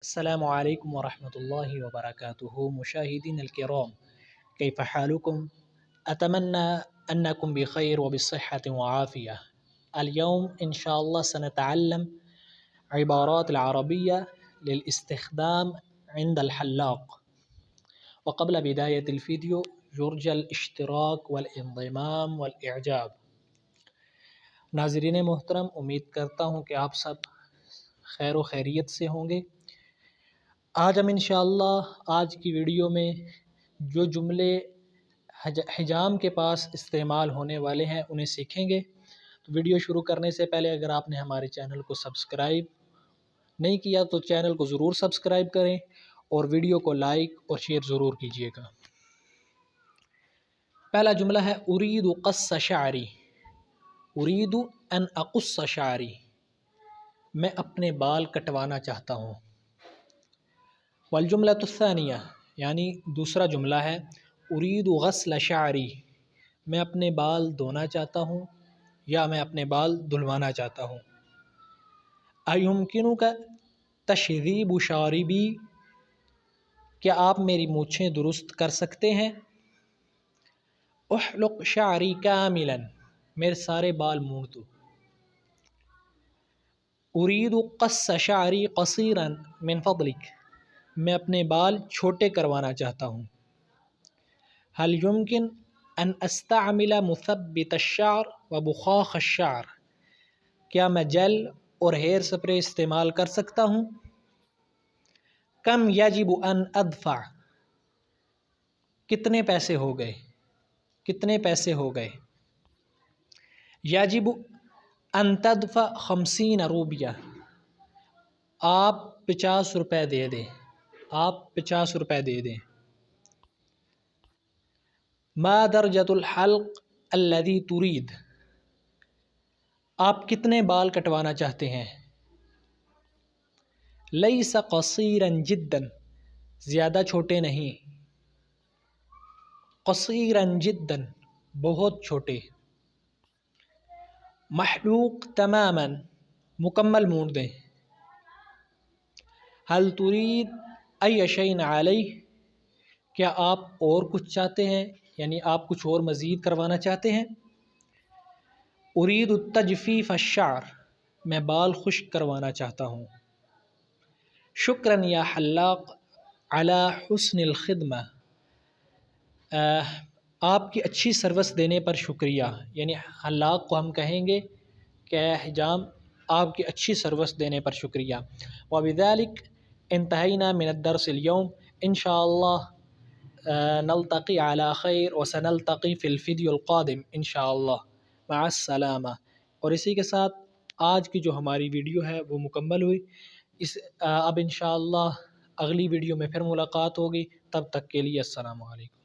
السلام عليكم ورحمة الله وبركاته مشاهدين الكرام، كيف حالكم؟ أتمنى أنكم بخير وبصحة وعافية. اليوم إن شاء الله سنتعلم عبارات العربية للاستخدام عند الحلاق. وقبل بداية الفيديو يرجى الاشتراك والانضمام والإعجاب. ناظرین محترم، امید کرتا ہوں کہ آپ سب خیر و خیریت سے ہوں گے۔ آج ہم انشاءاللہ آج کی ویڈیو میں جو جملے حجام کے پاس استعمال ہونے والے ہیں انہیں سیکھیں گے۔ تو ویڈیو شروع کرنے سے پہلے اگر آپ نے ہمارے چینل کو سبسکرائب نہیں کیا تو چینل کو ضرور سبسکرائب کریں اور ویڈیو کو لائک اور شیئر ضرور کیجیے گا۔ پہلا جملہ ہے اريد قص شعری، اريد ان اقص شعری، میں اپنے بال کٹوانا چاہتا ہوں۔ والجملۃ الثانیہ، یعنی دوسرا جملہ ہے اريد غسل شعری، میں اپنے بال دھونا چاہتا ہوں یا میں اپنے بال دھلوانا چاہتا ہوں۔ ایمکنک تشذیب شاربی، کیا آپ میری مونچھیں درست کر سکتے ہیں؟ احلق شعری کاملا، میرے سارے بال مونڈ دو۔ اريد قص شعری قصیرا من فضلک، میں اپنے بال چھوٹے کروانا چاہتا ہوں۔ هل يمكن ان استعمل مثبت الشعر وبخاخ الشعر، کیا میں جیل اور ہیئر سپرے استعمال کر سکتا ہوں؟ کم یجب ان ادفع، کتنے پیسے ہو گئے، کتنے پیسے ہو گئے؟ یجب ان تدفع 50 روپیہ، آپ 50 روپے دے دیں، آپ 50 روپے دے دیں۔ ما درجۃ الحلق الذی ترید، آپ کتنے بال کٹوانا چاہتے ہیں؟ لیس قصیرا جدا، زیادہ چھوٹے نہیں، قصیرا جدا، بہت چھوٹے۔ محلوق تماما، مکمل مونڈ دیں۔ هل ترید ای شیء علیہ، کیا آپ اور کچھ چاہتے ہیں، یعنی آپ کچھ اور مزید کروانا چاہتے ہیں؟ اريد تجفیف الشعر، میں بال خشک کروانا چاہتا ہوں۔ شکرا یا حلاق علی حسن الخدمہ، آپ کی اچھی سروس دینے پر شکریہ، یعنی حلاق کو ہم کہیں گے کہ حجام آپ کی اچھی سروس دینے پر شکریہ۔ وبذلک انتہینا من الدرس اليوم، انشاءاللہ نلتقی علی خیر وسنلتقی فی الفیدیو القادم انشاءاللہ، مع السلامہ۔ اور اسی کے ساتھ آج کی جو ہماری ویڈیو ہے وہ مکمل ہوئی۔ اب انشاءاللہ اگلی ویڈیو میں پھر ملاقات ہوگی، تب تک کے لیے السلام علیکم۔